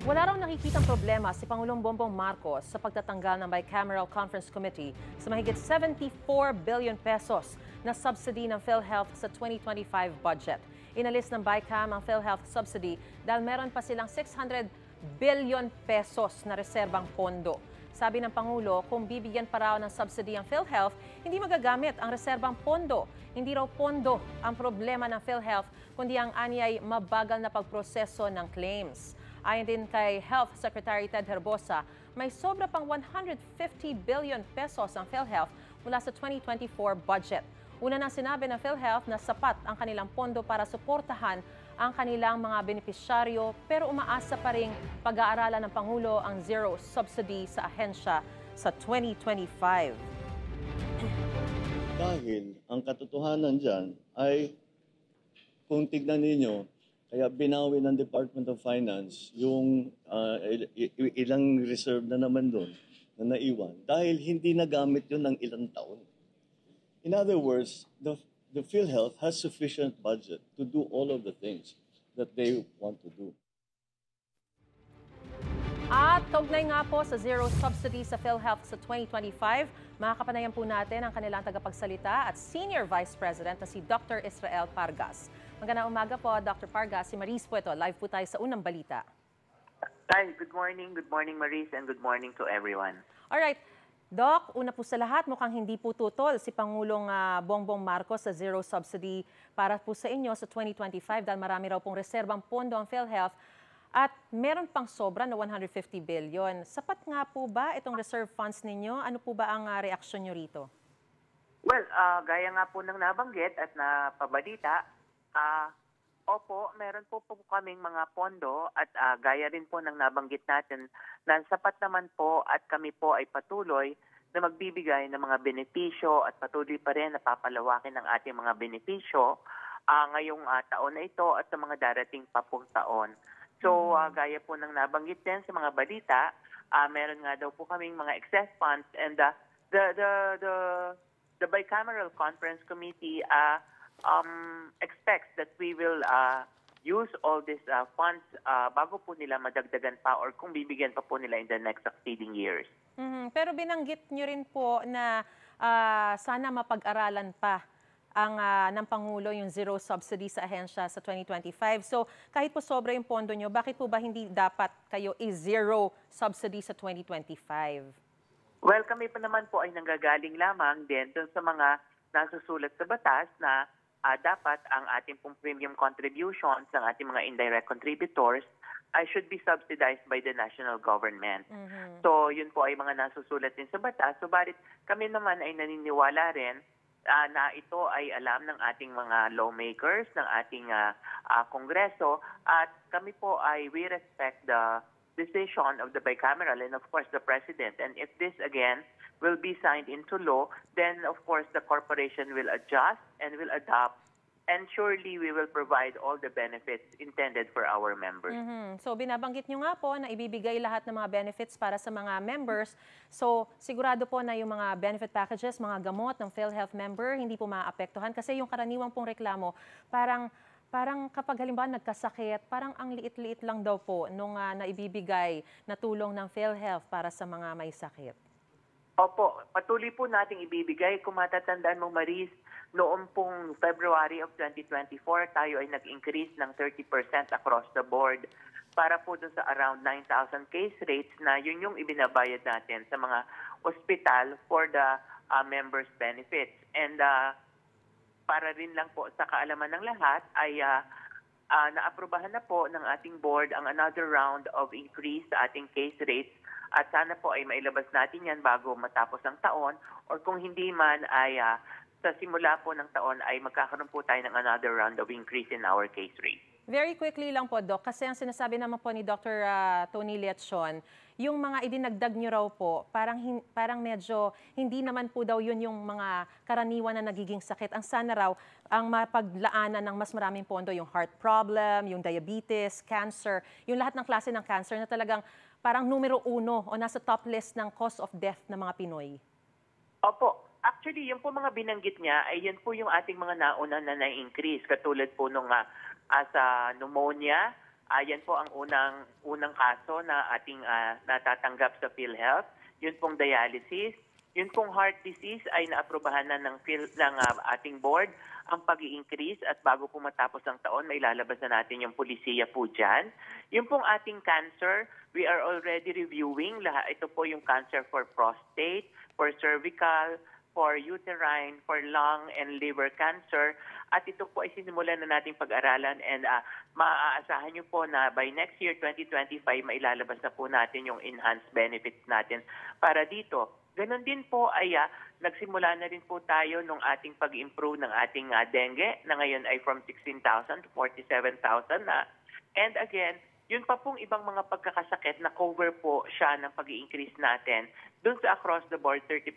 Wala raw nakikitang problema si Pangulong Bongbong Marcos sa pagtatanggal ng Bicameral Conference Committee sa mahigit 74 billion pesos na subsidy ng PhilHealth sa 2025 budget. Inalis ng BICAM ang PhilHealth subsidy dahil meron pa silang 600 billion pesos na reserbang pondo. Sabi ng Pangulo, kung bibigyan pa raw ng subsidy ang PhilHealth, hindi magagamit ang reserbang pondo. Hindi raw pondo ang problema ng PhilHealth, kundi ang anyay mabagal na pagproseso ng claims. Ayon din kay Health Secretary Ted Herbosa, may sobra pang 150 billion pesos ang PhilHealth mula sa 2024 budget. Una nang sinabi ng PhilHealth na sapat ang kanilang pondo para suportahan ang kanilang mga benepisyaryo, pero umaasa pa ring pag-aaralan ng Pangulo ang zero subsidy sa ahensya sa 2025. Dahil ang katotohanan dyan ay, kung tignan ninyo, kaya binawi ng Department of Finance yung ilang reserve na naman doon na naiwan dahil hindi nagamit yun ng ilang taon. In other words, the PhilHealth has sufficient budget to do all of the things that they want to do. At kaugnay nga po sa zero subsidy sa PhilHealth sa 2025, makakapanayan po natin ang kanilang tagapagsalita at Senior Vice President na si Dr. Israel Pargas. Magandang umaga po, Dr. Pargas. Si Maris po ito. Live po tayo sa unang balita. Hi, good morning. Good morning, Maris, and good morning to everyone. Alright. Doc, una po sa lahat, mukhang hindi po tutol si Pangulong Bongbong Marcos sa zero subsidy para po sa inyo sa 2025 dahil marami raw pong reserbang pondo ang PhilHealth at meron pang sobra na 150 billion. Sapat nga po ba itong reserve funds ninyo? Ano po ba ang reaksyon nyo rito? Well, gaya nga po ng nabanggit at napabalita, opo, meron po kaming mga pondo at gaya rin po ng nabanggit natin na sapat naman po at kami po ay patuloy na magbibigay ng mga benepisyo at patuloy pa rin na papalawakin ng ating mga benepisyo ngayong taon na ito at sa mga darating pa pong taon. So, gaya po ng nabanggit din sa mga balita, meron nga daw po kaming mga excess funds and the Bicameral Conference Committee expects that we will use all these funds bago po nila madagdagan pa or kung bibigyan pa po nila in the next succeeding years. Pero binanggit nyo rin po na sana mapag-aralan pa ang ng Pangulo yung zero subsidy sa ahensya sa 2025. So kahit po sobra yung pondo nyo, bakit po ba hindi dapat kayo i-zero subsidy sa 2025? Well, kami pa naman po ay nanggagaling lamang din dun sa mga nasusulat sa batas na dapat ang ating pong premium contributions ng ating mga indirect contributors ay should be subsidized by the national government. So yun po ay mga nasusulat din sa batas. Subalit kami naman ay naniniwala rin na ito ay alam ng ating mga lawmakers, ng ating kongreso, at kami po ay we respect the decision of the bicameral and of course the President. And if this again will be signed into law, then of course the corporation will adjust and will adopt, and surely we will provide all the benefits intended for our members. So binabanggit nyo nga po na ibibigay lahat ng mga benefits para sa mga members. So sigurado po na yung mga benefit packages, mga gamot ng PhilHealth member, hindi po maapektuhan. Kasi yung karaniwang pong reklamo, parang kapag halimbawa nagkasakit, parang ang liit-liit lang daw po nung naibibigay na tulong ng PhilHealth para sa mga may sakit. Opo, patuloy po nating ibibigay. Kung matatandaan mo, Maris, noong pong February of 2024, tayo ay nag-increase ng 30% across the board para po dun sa around 9,000 case rates na yun yung ibinabayad natin sa mga hospital for the members' benefits. And para rin lang po sa kaalaman ng lahat ay naaprubahan na po ng ating board ang another round of increase sa ating case rates. At sana po ay mailabas natin yan bago matapos ang taon or kung hindi man ay sa simula po ng taon ay magkakaroon po tayo ng another round of increase in our case rate. Very quickly lang po, Doc, kasi ang sinasabi naman po ni Dr. Tony Leachon, yung mga idinagdag nyo raw po, parang medyo hindi naman po daw yun yung mga karaniwan na nagiging sakit. Ang sana raw, ang mapaglaanan ng mas maraming pondo, yung heart problem, yung diabetes, cancer, yung lahat ng klase ng cancer na talagang parang numero 1 o nasa top list ng cause of death ng mga Pinoy. Opo. Actually, yung po mga binanggit niya, ay yan po yung ating mga nauna na na-increase. Katulad po nung sa pneumonia, Yan po ang unang kaso na ating natatanggap sa PhilHealth. Yun pong dialysis. Yun pong heart disease ay naaprubahan na ng ating board ang pag-i-increase at bago po matapos ang taon, may lalabas na natin yung pulisiya po dyan. Yung pong ating cancer, we are already reviewing. Ito po yung cancer for prostate, for cervical, for uterine, for lung and liver cancer. At ito po ay sinimulan na nating pag-aralan and maaasahan nyo po na by next year, 2025, mailalabas na po natin yung enhanced benefits natin para dito. Ganon din po ay nagsimula na rin po tayo nung ating pag-improve ng ating dengue na ngayon ay from 16,000 to 47,000 na. And again, yun pa pong ibang mga pagkakasakit na cover po siya ng pag-i-increase natin dun sa across the board 30%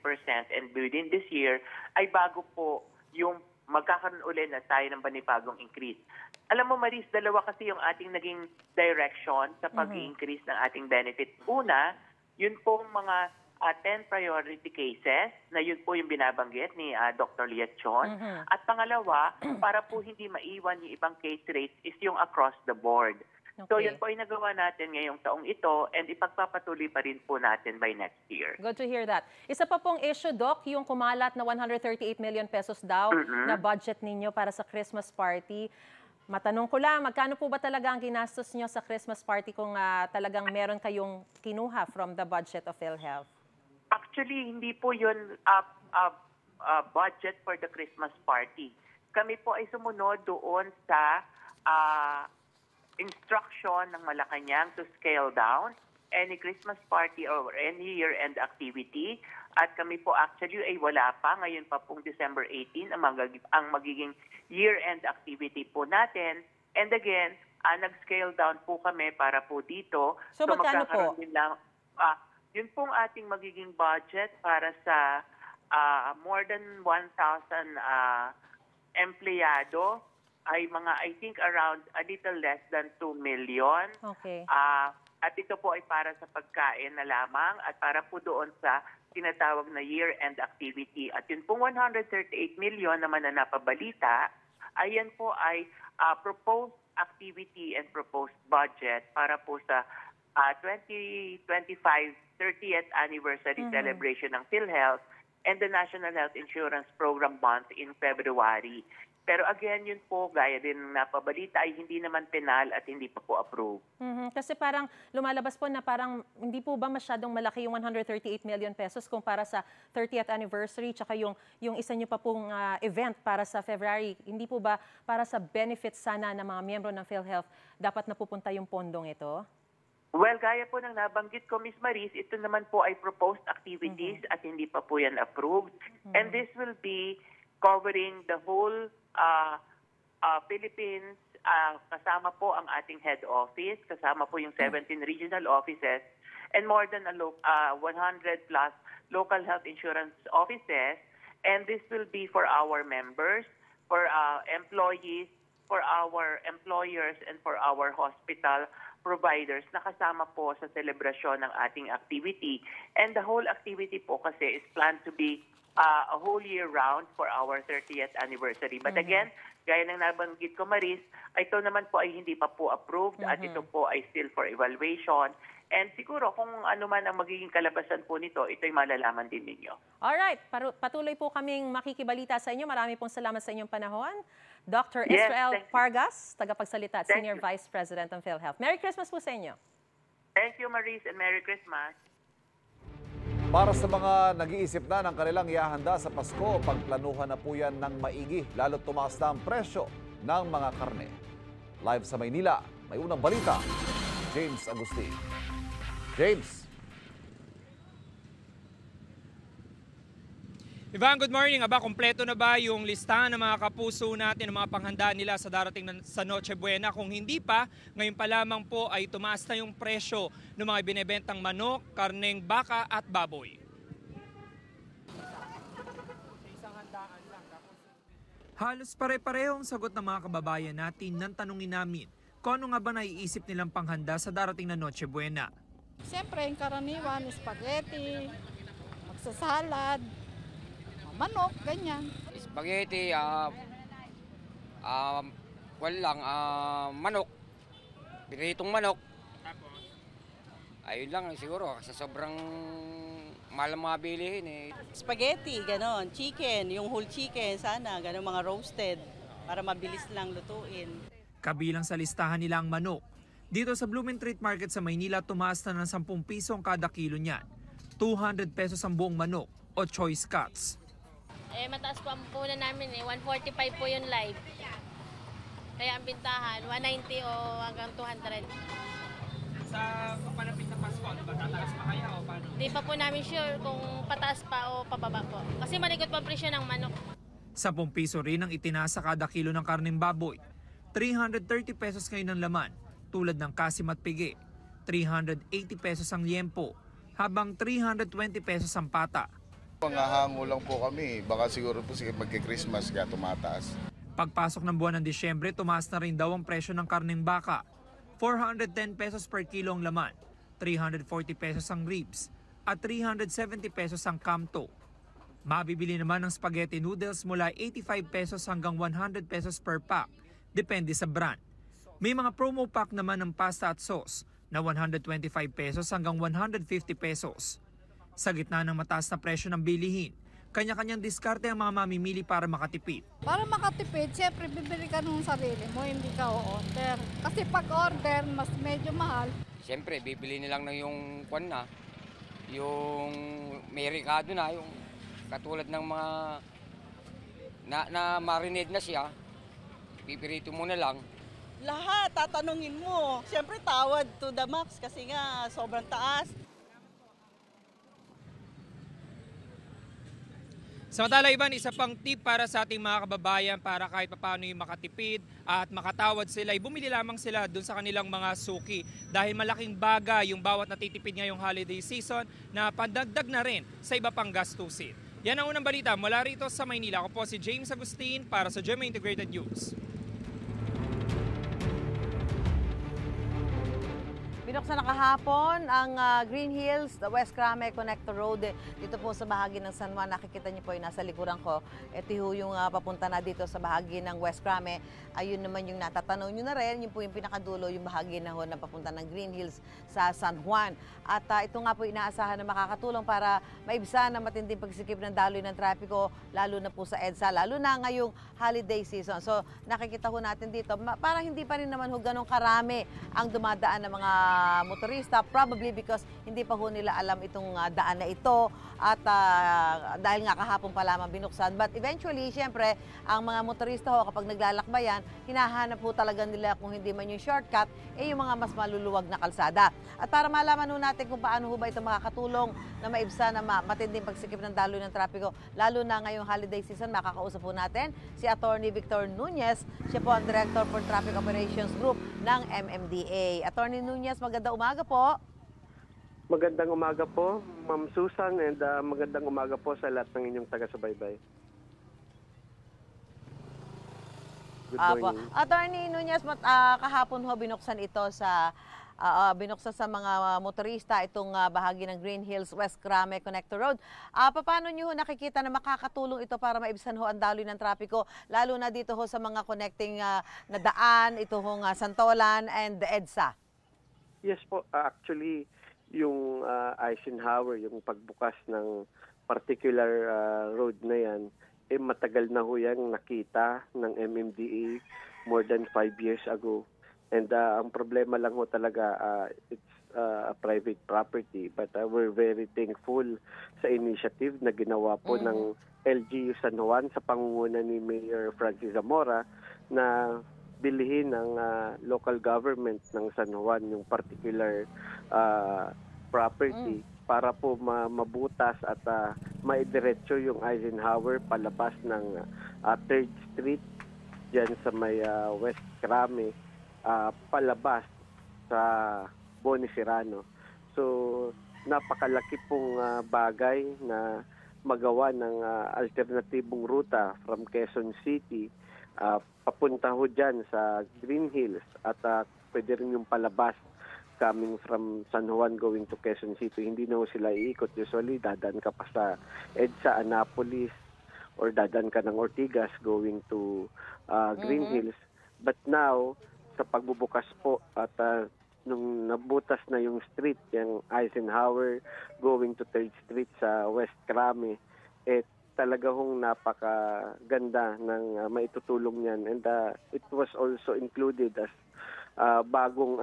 and within this year ay bago po yung magkakaroon ulit na tayo ng panibagong increase. Alam mo Maris, dalawa kasi yung ating naging direction sa pag-i-increase ng ating benefits. Una, yun pong mga 10 priority cases na yun po yung binabanggit ni Dr. Liachon. At pangalawa, para po hindi maiwan yung ibang case rates is yung across the board. Okay. So yun po ay nagawa natin ngayong taong ito and ipagpapatuloy pa rin po natin by next year. Good to hear that. Isa pa pong issue, Doc, yung kumalat na 138 million pesos daw na budget ninyo para sa Christmas party. Matanong ko lang, magkano po ba talaga ang ginastos nyo sa Christmas party kung talagang meron kayong kinuha from the budget of PhilHealth? Actually, hindi po yun budget for the Christmas party. Kami po ay sumunod doon sa instruction ng Malacanang to scale down any Christmas party or any year-end activity. At kami po actually ay wala pa. Ngayon pa pong December 18 ang magiging year-end activity po natin. And again, nag-scale down po kami para po dito. So magkano po? Din lang, yun pong ating magiging budget para sa more than 1,000 empleyado ay mga I think around a little less than 2 million. Okay. At ito po ay para sa pagkain na lamang at para po doon sa tinatawag na year-end activity. At yun pong 138 million naman na napabalita, ayan po ay proposed activity and proposed budget para po sa 2025 30th anniversary celebration ng PhilHealth and the National Health Insurance Program Month in February. Pero again, yun po, gaya din ng napabalita, ay hindi naman penal at hindi pa po approved. Kasi parang lumalabas po na parang hindi po ba masyadong malaki yung 138 million pesos kung para sa 30th anniversary tsaka yung isa nyo pa pong event para sa February. Hindi po ba para sa benefits sana ng mga miyembro ng PhilHealth dapat napupunta yung pondong ito? Well, gaya po ng nabanggit ko, Ms. Maris, ito naman po ay proposed activities at hindi pa po yan approved. And this will be covering the whole Philippines, kasama po ang ating head office, kasama po yung 17 regional offices, and more than 100 plus local health insurance offices. And this will be for our members, for employees, for our employers, and for our hospital providers na kasama po sa selebrasyon ng ating activity. And the whole activity po kasi is planned to be a whole year round for our 30th anniversary. But again, gaya ng nabanggit ko, Maris, ito naman po ay hindi pa po approved at ito po ay still for evaluation. And siguro kung ano man ang magiging kalabasan po nito, ito'y malalaman din ninyo. Alright, patuloy po kaming makikibalita sa inyo. Marami pong salamat sa inyong panahon. Dr. Yes, Israel thank you. Pargas, tagapagsalita at Thank Senior you. Vice President ng PhilHealth. Merry Christmas po sa inyo. Thank you, Maris, and Merry Christmas. Para sa mga nag-iisip na ng kanilang ihahanda sa Pasko, pagplanuhan na po yan ng maigi, lalo't tumaas na ang presyo ng mga karne. Live sa Maynila, may unang balita, James Agustin. James. Ivan, good morning. Aba, kompleto na ba yung listahan ng mga kapuso natin, ng mga panghanda nila sa darating sa Noche Buena? Kung hindi pa, ngayon pa lamang po ay tumaas na yung presyo ng mga binebentang manok, karneng baka at baboy. Halos pare-parehong sagot ng mga kababayan natin nang tanungin namin kung ano nga ba naiisip nilang panghanda sa darating na Noche Buena. Siyempre, yung karaniwan, spaghetti, magsasalad, manok, ganyan. Spaghetti, manok, Piritong manok. Ayun lang siguro sa sobrang mahal ang mga bilihin eh. Spaghetti, ganon. Chicken, yung whole chicken, sana. Ganon mga roasted para mabilis lang lutuin. Kabilang sa listahan nila ang manok. Dito sa Blumentritt Market sa Maynila, tumaas na ng 10 piso ang kada kilo niyan. 200 pesos ang buong manok o choice cuts. Mataas po ang punan namin 145 po yung live. Kaya ang bintahan, 190 o hanggang 200. Sa panapit na Pasko, tataas pa kaya o paano? Di pa po namin sure kung pataas pa o pababa po. Kasi malikot pa ang presyo ng manok. 10 piso rin ang itinaas sa kada kilo ng karneng baboy. 330 pesos ngayon ang laman, tulad ng kasim at pigi. 380 pesos ang liempo, habang 320 pesos ang pata. Nangahango lang po kami, baka siguro po magki-Christmas kaya tumataas. Pagpasok ng buwan ng Disyembre, tumaas na rin daw ang presyo ng karneng baka. 410 pesos per kilo ang laman, 340 pesos ang ribs, at 370 pesos ang kamto. Mabibili naman ng spaghetti noodles mula 85 pesos hanggang 100 pesos per pack, depende sa brand. May mga promo pack naman ng pasta at sauce na 125 pesos hanggang 150 pesos. Sa gitna ng mataas na presyo ng bilihin, kanya-kanyang diskarte ang mga mamimili para makatipid. Para makatipid, syempre bibili ka ng sarili mo, hindi ka o-order. Kasi pag order, mas medyo mahal. Siyempre, bibili nilang na yung kwan na, yung may ricado na, yung katulad ng mga na marinade na siya, pipirito mo na lang. Lahat, tatanungin mo. Siyempre, tawad to the max kasi nga sobrang taas. Samantala Ivan, isa pang tip para sa ating mga kababayan para kahit paano yung makatipid at makatawad sila, bumili lamang sila dun sa kanilang mga suki dahil malaking bagay yung bawat natitipid ngayong holiday season na pandagdag na rin sa iba pang gastusin. Yan ang unang balita mula rito sa Maynila. Ako po si James Agustin para sa GMA Integrated News. Binuksan na kahapon ang Green Hills, the West Crame Connector Road. Dito po sa bahagi ng San Juan, nakikita niyo po yung nasa likuran ko. Ito yung papunta na dito sa bahagi ng West Crame. Ayun naman yung natatanaw nyo na rin. Yun po yung pinakadulo, yung bahagi na ho na papunta ng Green Hills sa San Juan. At ito nga po inaasahan na makakatulong para maibsan ang matinding pagsikip ng daloy ng trapiko, lalo na po sa EDSA, lalo na ngayong holiday season. So nakikita ho natin dito, parang hindi pa rin naman ho ganun karami ang dumadaan ng mga motorista, probably because hindi pa ho nila alam itong daan na ito at dahil nga kahapon pa lamang binuksan. But eventually, syempre, ang mga motorista ho kapag naglalakbayan, hinahanap ho talaga nila kung hindi man yung shortcut, yung mga mas maluluwag na kalsada. At para malaman ho natin kung paano ho ba ito makakatulong na maibsan na matinding pagsikip ng daloy ng trapiko, lalo na ngayong holiday season, makakausap po natin si Attorney Victor Nunez. Siya po ang Director for Traffic Operations Group ng MMDA. Attorney Nunez, magandang umaga po. Magandang umaga po, Ma'am Susan, and magandang umaga po sa lahat ng inyong taga-subaybay. Good morning. Attorney Nunez, kahapon ho binuksan ito sa binuksan sa mga motorista itong bahagi ng Green Hills West Crame Connector Road. Paano niyo ho nakikita na makakatulong ito para maibsan ho ang daloy ng trapiko, lalo na dito ho sa mga connecting na daan, ito hong Santolan and the EDSA? Yes po, actually yung Eisenhower, yung pagbukas ng particular road na yan, matagal na ho yan nakita ng MMDA more than 5 years ago. And ang problema lang ho talaga, it's a private property. But we're very thankful sa initiative na ginawa po ng LGU San Juan sa pangunguna ni Mayor Francis Zamora na bilhin ng local government ng San Juan yung particular property para po mabutas at maidiretso yung Eisenhower palabas ng 3rd Street dyan sa may West Crame palabas sa Boniferano. So napakalaki pong bagay na magawa ng alternatibong ruta from Quezon City papunta ho dyan sa Green Hills at pwede rin yung palabas coming from San Juan going to Quezon City. Hindi na ho sila iikot. Usually, dadan ka pa sa EDSA, Annapolis, or dadan ka ng Ortigas going to Green Hills. But now, sa pagbubukas po at nung nabutas na yung street, yung Eisenhower going to 3rd Street sa West Crame, talaga hong napakaganda ng maitutulong niyan. And it was also included as bagong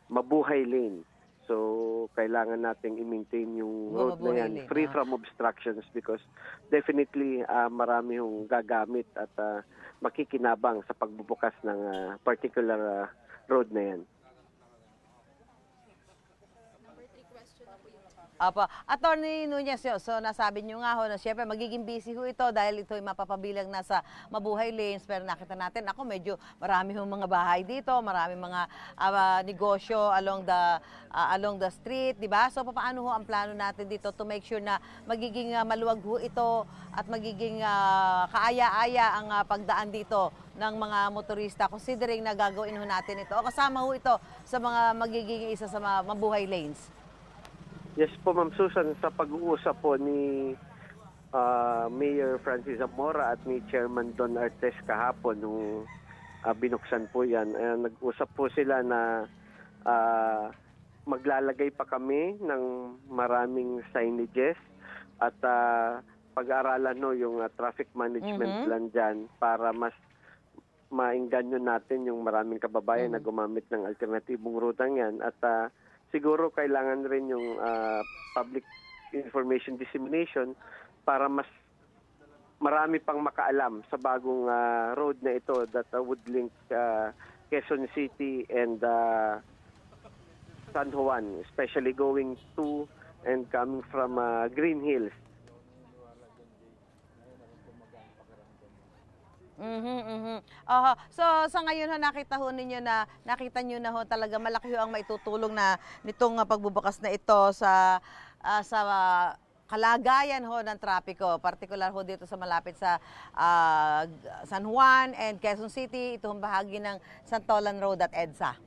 mabuhay lane. So, kailangan nating i-maintain yung road na yan free from obstructions because definitely marami yung gagamit at makikinabang sa pagbubukas ng particular road na yan. Apo. Attorney Nunez, so nasabi nyo nga ho na siyempre magiging busy ho ito dahil ito ay mapapabilang na sa mabuhay lanes, pero nakita natin ako medyo marami hong mga bahay dito, marami mga negosyo along the street, di ba? So paano ho ang plano natin dito to make sure na magiging maluwag ho ito at magiging kaaya-aya ang pagdaan dito ng mga motorista considering na gagawin ho natin ito o kasama ho ito sa mga magiging isa sa mabuhay lanes? Yes po, Ma'am Susan, sa pag-uusap po ni Mayor Francis Zamora at ni Chairman Don Artes kahapon nung binuksan po yan, nag-usap po sila na maglalagay pa kami ng maraming signages at pag-aaralan yung traffic management plan dyan para mas maingganyo natin yung maraming kababayan na gumamit ng alternatibong rutang yan at siguro kailangan rin yung public information dissemination para mas marami pang makaalam sa bagong road na ito that would link Quezon City and San Juan, especially going to and coming from Green Hills. So sa ngayon ho nakita nyo na ho talaga malaki ho ang maitutulong na nitong pagbubukas na ito sa kalagayan ho ng trapiko, particular ho dito sa malapit sa San Juan and Quezon City, itong bahagi ng Santolan Road at EDSA.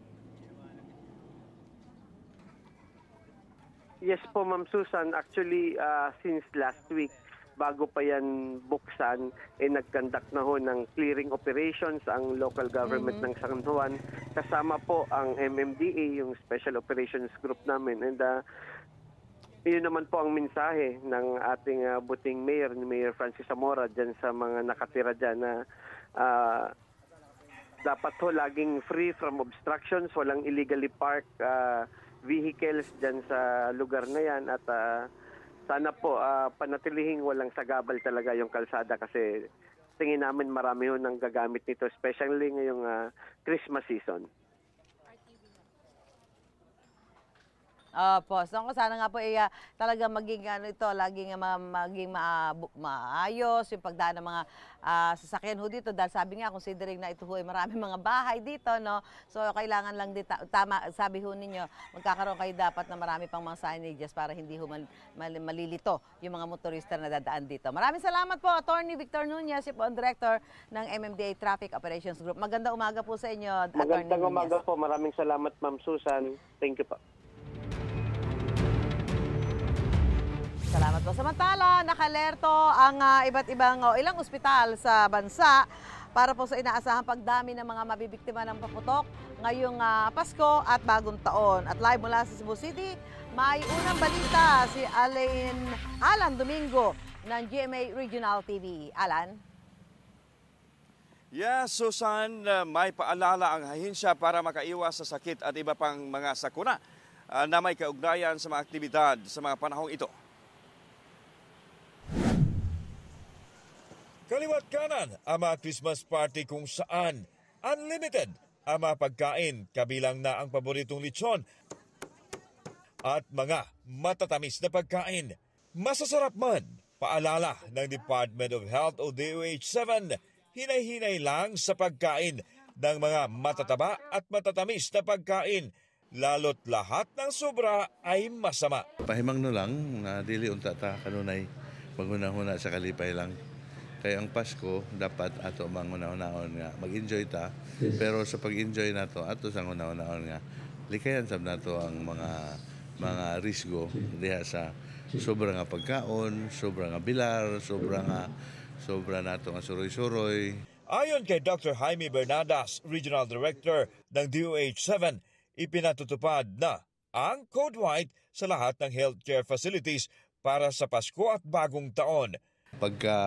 Yes po, Ma'am Susan. Actually, since last week, bago pa yan buksan, nag-conduct na ho ng clearing operations ang local government ng San Juan. Kasama po ang MMDA, yung Special Operations Group namin. And yun naman po ang mensahe ng ating buting mayor, ni Mayor Francis Zamora, dyan sa mga nakatira dyan na dapat ho laging free from obstructions, walang illegally parked vehicles dyan sa lugar na yan at sana po panatilihing walang sagabal talaga yung kalsada kasi tingin namin marami ho nang gagamit nito, especially ngayong Christmas season. So sana nga po talaga maging laging maging maayos yung pagdaan ng mga sasakyan ho dito dahil sabi nga considering na ito ho ay maraming mga bahay dito, no? So kailangan lang dito, tama sabi ho ninyo, magkakaroon kayo dapat na marami pang mga signages para hindi ho malilito yung mga motorista na dadaan dito. Maraming salamat po, Attorney Victor Nunez, yung Director ng MMDA Traffic Operations Group. Magandang umaga po sa inyo, Attorney Nunez. Magandang umaga po. Maraming salamat, Ma'am Susan. Thank you po. Salamat po. Samantala, nakalerto ang iba't ibang ilang ospital sa bansa para po sa inaasahang pagdami ng mga mabibiktima ng paputok ngayong Pasko at Bagong Taon. At live mula sa Cebu City, may unang balita si Alan Domingo ng GMA Regional TV. Alan? Yes, Susan, may paalala ang ahinsya para makaiwas sa sakit at iba pang mga sakuna na may kaugnayan sa mga aktibidad sa mga panahong ito. Kaliwat kanan ang mga Christmas party kung saan unlimited ang mga pagkain, kabilang na ang paboritong lechon at mga matatamis na pagkain. Masasarap man, paalala ng Department of Health o DOH-7, hinay-hinay lang sa pagkain ng mga matataba at matatamis na pagkain, lalo't lahat ng sobra ay masama. Pahimang no lang na dili unta ta kanunay maghuna-huna sa kalipay lang. Kaya ang Pasko dapat ato manghuna-hunaon nga mag-enjoy ta, pero sa pag-enjoy nato ato sang hunahunahon nga likayan sab nato ang mga risgo diha sa sobra nga pagkaon, sobra nga bilar, sobra nato nga suroy-suroy. Ayon kay Dr. Jaime Bernadas, Regional Director ng DOH-7, ipinatutupad na ang Code White sa lahat ng healthcare facilities para sa Pasko at Bagong Taon. Pagka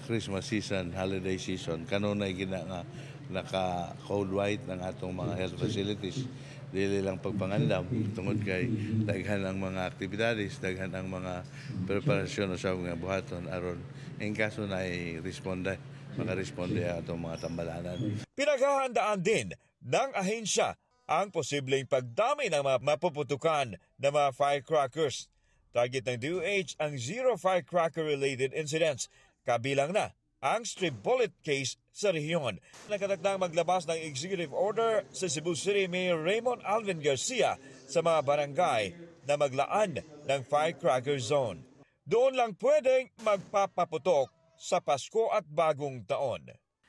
Christmas season, holiday season, kanunay gina nga naka-Code White ng atong mga health facilities. Dili lang pagpangandam, tungod kay daghan ang mga aktibidades, daghan ang mga preparasyon sa mga buhaton aron in kaso na i-responde, makaresponde atong mga tambalanan. Pinaghahandaan din ng ahensya ang posibleng pagdami ng mga mapuputukan na mga firecrackers. Target ng DOH ang zero firecracker-related incidents, kabilang na ang strip bullet case sa rehiyon. Nakatakdang maglabas ng executive order sa Cebu City Mayor Raymond Alvin Garcia sa mga barangay na maglaan ng firecracker zone. Doon lang pwedeng magpapaputok sa Pasko at Bagong Taon.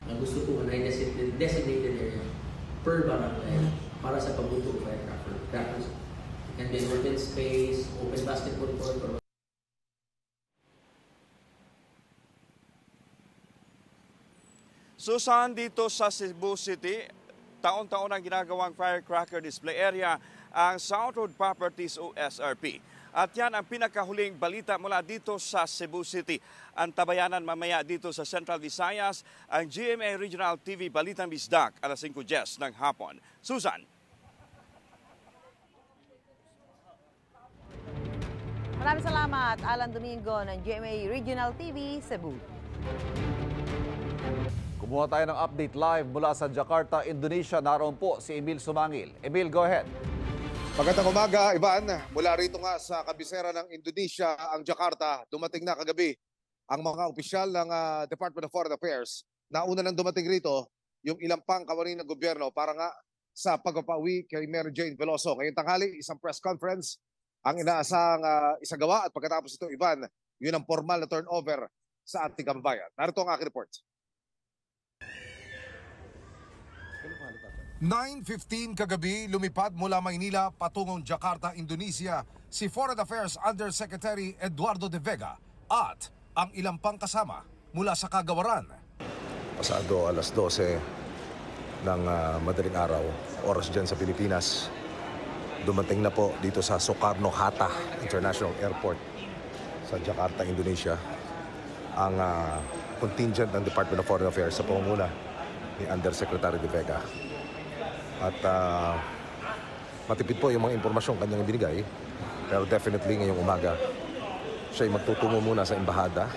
Ang gusto ko na designated area per barangay para sa pagbuto ng firecrackers. And then open space, open basketball court, or Susan, dito sa Cebu City, taon-taon ang ginagawang firecracker display area ang South Road Properties o SRP. At yan ang pinakahuling balita mula dito sa Cebu City. Ang tabayanan mamaya dito sa Central Visayas, ang GMA Regional TV Balitang Bisdak, alas 5:10 ng hapon. Susan. Maraming salamat, Alan Domingo ng GMA Regional TV, Cebu. Kumuha tayo ng update live mula sa Jakarta, Indonesia. Naroon po si Emil Sumangil. Emil, go ahead. Magandang umaga, Ivan. Mula rito nga sa kabisera ng Indonesia, ang Jakarta, dumating na kagabi ang mga opisyal ng Department of Foreign Affairs. Nauna nang dumating rito yung ilang pang kawani ng gobyerno para nga sa pagpapauwi kay Mary Jane Veloso. Ngayong tanghali, isang press conference ang inaasang isagawa at pagkatapos ito, Ivan, yun ang formal na turnover sa ating kababayan. Narito ang aking report. 9:15 kagabi, lumipad mula Maynila patungong Jakarta, Indonesia si Foreign Affairs Undersecretary Eduardo De Vega at ang ilang pang kasama mula sa kagawaran. Pasado alas 12 ng madaling araw, oras dyan sa Pilipinas, dumating na po dito sa Soekarno-Hatta International Airport sa Jakarta, Indonesia ang contingent ng Department of Foreign Affairs sa pangunguna ni Undersecretary De Vega. At matipid po yung mga impormasyon kanyang binigay, pero definitely ngayong umaga siya ay magtutungo muna sa embahada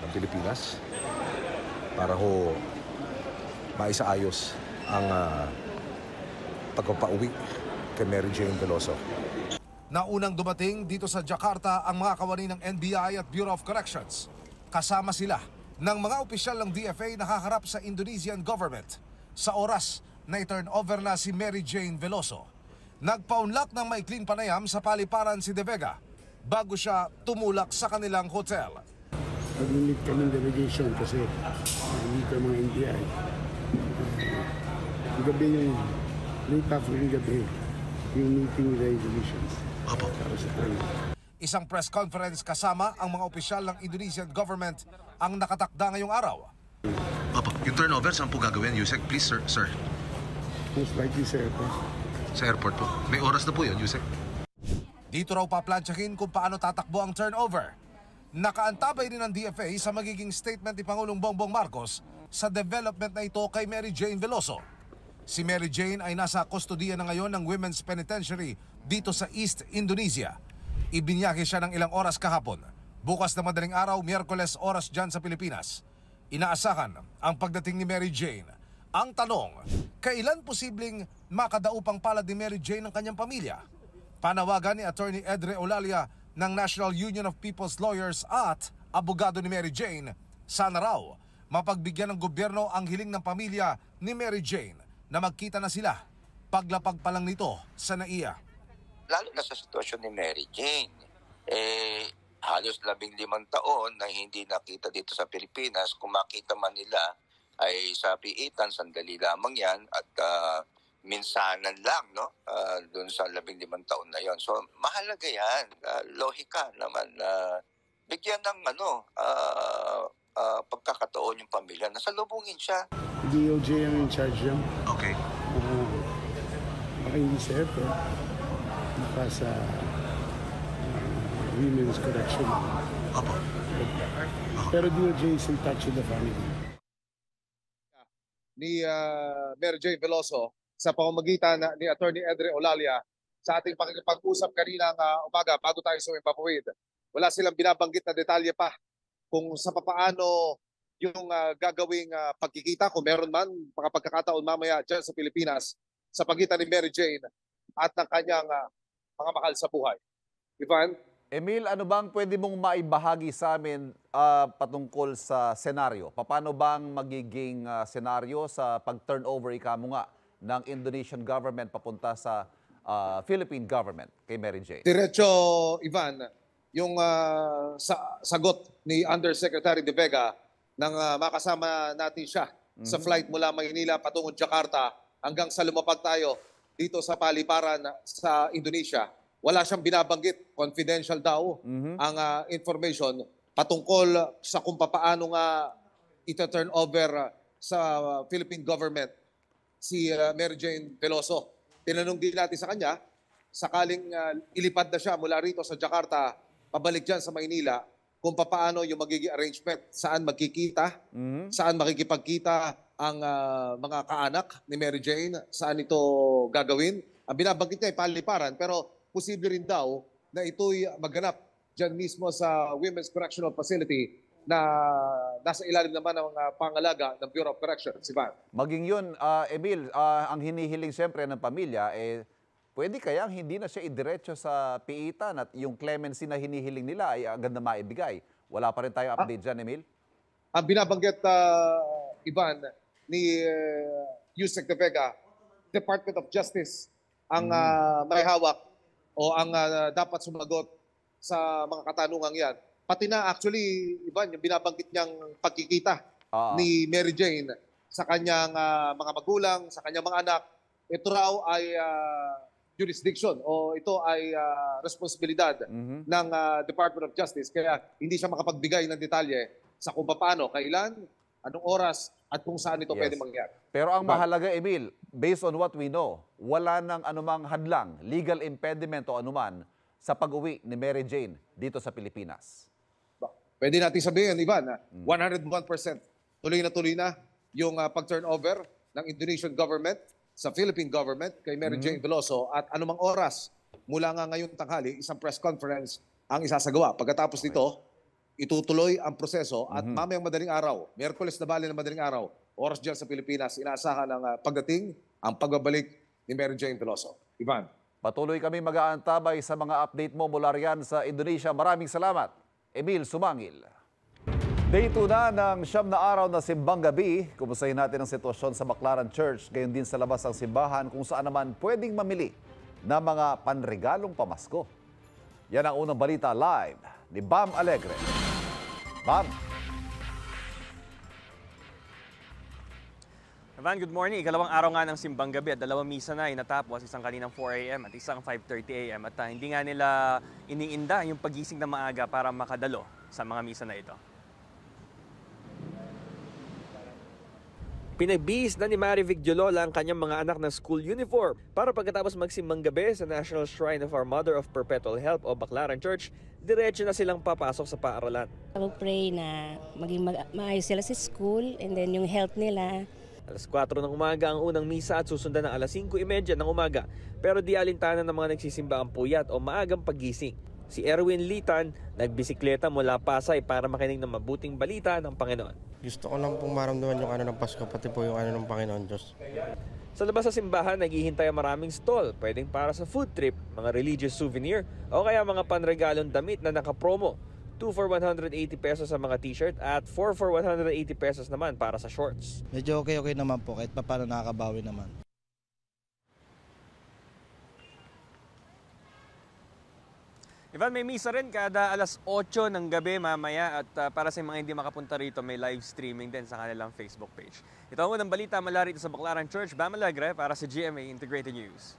ng Pilipinas para ho maisaayos ang pagpapauwi kay Mary Jane Veloso. Naunang dumating dito sa Jakarta ang mga kawani ng NBI at Bureau of Corrections. Kasama sila ng mga opisyal ng DFA na haharap sa Indonesian government sa oras na i-turnover na si Mary Jane Veloso. Nagpaunlak ng maikling panayam sa paliparan si De Vega bago siya tumulak sa kanilang hotel. Nag-meet kami ng delegation kasi nandito mga NBI. Gabi yung late afternoon gabi yung meeting with the Indonesians. Isang press conference kasama ang mga opisyal ng Indonesian government ang nakatakda ngayong araw. Opo, yung turnover saan po gagawin, Yusek? Please, sir. Most likely sa airport. Sa airport po. May oras na po yun, Yusek. Dito raw paplansyahin kung paano tatakbo ang turnover. Nakaantabay rin ng DFA sa magiging statement ni Pangulong Bongbong Marcos sa development na ito kay Mary Jane Veloso. Si Mary Jane ay nasa kustodiya na ngayon ng Women's Penitentiary dito sa East Indonesia. Ibinyake siya ng ilang oras kahapon. Bukas na madaling araw, Miyerkules oras dyan sa Pilipinas. Inaasahan ang pagdating ni Mary Jane. Ang tanong, kailan posibleng makadaupang palad ni Mary Jane ng kanyang pamilya? Panawagan ni Attorney Edre Olalia ng National Union of People's Lawyers at abogado ni Mary Jane, sana raw mapagbigyan ng gobyerno ang hiling ng pamilya ni Mary Jane na magkita na sila paglapag pa lang nito sa NAIA. Lalo na sa sitwasyon ni Mary Jane, halos 15 taon na hindi nakita dito sa Pilipinas. Kung makita man nila ay sa piitan, sandali lamang yan at minsanan lang, no? Doon sa 15 taon na yon. So mahalaga yan, lohika naman, bigyan ng pagkakataon yung pamilya na salubungin siya. DOJ ang in charge yan. Okay. Baka hindi sa airport. Baka sa Women's Correction. Opo. Pero DOJ is in touch with the family. Ni Mary Jane Veloso sa pamamagitan ni Attorney Edre Olalia sa ating pakikipag-usap kaninang umaga bago tayo sumipapawid. Wala silang binabanggit na detalye pa kung sa papaano yung gagawing pagkikita, kung meron man pagkakataon mamaya dyan sa Pilipinas sa pagitan ni Mary Jane at ng kanyang mga mahal sa buhay. Ivan? Emil, ano bang pwede mong maibahagi sa amin patungkol sa senaryo? Paano bang magiging senaryo sa pag-turnover ika mo nga ng Indonesian government papunta sa Philippine government kay Mary Jane? Diretso, Ivan, yung sagot ni Undersecretary De Vega nang makasama natin siya sa flight mula Maynila patungong Jakarta hanggang sa lumapag tayo dito sa paliparan sa Indonesia. Wala siyang binabanggit, confidential daw ang information patungkol sa kung paano nga ita-turn over sa Philippine government si Mary Jane Veloso. Tinanong din natin sa kanya, sakaling ilipad na siya mula rito sa Jakarta, pabalik dyan sa Maynila, kung paano yung magiging arrangement, saan magkikita, saan makikipagkita ang mga kaanak ni Mary Jane, saan ito gagawin. Ang binabanggit niya ay paliparan, pero posible rin daw na ito'y maganap dyan mismo sa Women's Correctional Facility na nasa ilalim naman ng pangalaga ng Bureau of Corrections. Ivan. Maging yun, Emil, ang hinihiling siyempre ng pamilya, pwede kayang hindi na siya idiretso sa piitan at yung clemency na hinihiling nila ay agad na maibigay. Wala pa rin tayong update dyan, Emil? Ang binabanggit, Ivan, ni Yusek De Vega, Department of Justice ang may hawak o ang dapat sumagot sa mga katanungang yan. Pati na actually, Ivan, yung binabanggit niyang pagkikita ni Mary Jane sa kanyang mga magulang, sa kanyang mga anak, ito raw ay jurisdiction o ito ay responsibilidad ng Department of Justice. Kaya hindi siya makapagbigay ng detalye sa kung paano, kailan, anong oras, at kung saan ito pwede mangyari. Pero ang mahalaga, Emil, based on what we know, wala nang anumang hadlang, legal impediment o anuman sa pag-uwi ni Mary Jane dito sa Pilipinas. Pwede natin sabihin, Ivan, 101% tuloy na yung pag-turnover ng Indonesian government sa Philippine government kay Mary Jane Veloso at anumang oras mula nga ngayong tanghali, isang press conference ang isasagawa. Pagkatapos nito, itutuloy ang proseso at mamayang madaling araw, Miyerkules na bali ng madaling araw, oras dyan sa Pilipinas, inaasahan ng pagdating, ang pagbabalik ni Mary Jane Veloso. Ivan. Patuloy kami mag-aantabay sa mga update mo mula riyan sa Indonesia. Maraming salamat, Emil Sumangil. Day 2 na ng 9 na araw na simbang gabi. Kumustahin natin ang sitwasyon sa Baclaran Church, gayon din sa labas ng simbahan kung saan naman pwedeng mamili ng mga panregalong pamasko. Yan ang unang balita live ni Bam Alegre. Bam. Evan, good morning. Ikalawang araw nga ng simbang gabi at 2 misa na ay natapos, isang kaninang 4 a.m. at isang 5:30 a.m. At hindi nga nila iniinda yung pagising na maaga para makadalo sa mga misa na ito. Pinagbihis na ni Marivic Jolola ang kanyang mga anak ng school uniform para pagkatapos magsimbang gabi sa National Shrine of Our Mother of Perpetual Help o Baclaran Church, diretso na silang papasok sa paaralan. Mag-pray na maging maayos sila sa school and then yung health nila. Alas 4 ng umaga ang unang misa at susundan ng alas 5:30 ng umaga. Pero di alintanan ng mga nagsisimba ang puyat o maagang pagising. Si Erwin Litan, nagbisikleta mula Pasay para makinig ng mabuting balita ng Panginoon. Gusto ko lang pong maramdaman yung ng Pasko, pati po yung ng Panginoon Diyos. Sa labas sa simbahan, naghihintay ang maraming stall, pwedeng para sa food trip, mga religious souvenir, o kaya mga panregalong damit na nakapromo. 2 for 180 pesos sa mga t-shirt at 4 for 180 pesos naman para sa shorts. Medyo okay naman po, kahit paano nakakabawi naman. Ivan, may misa rin kada alas 8 ng gabi mamaya at para sa mga hindi makapunta rito, may live streaming din sa kanilang Facebook page. Ito ang unang balita mula rito sa Baclaran Church, Bam Alegre para sa GMA Integrated News.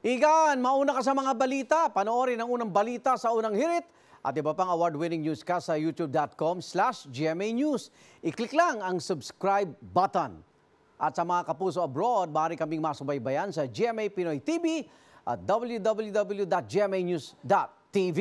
Igan, mauna ka sa mga balita. Panoorin ang unang balita sa unang hirit at iba pang award-winning newscast sa youtube.com/GMA News. I-click lang ang subscribe button. At sa mga kapuso abroad, maaari kaming masubaybayan sa GMA Pinoy TV at www.gmanews.tv.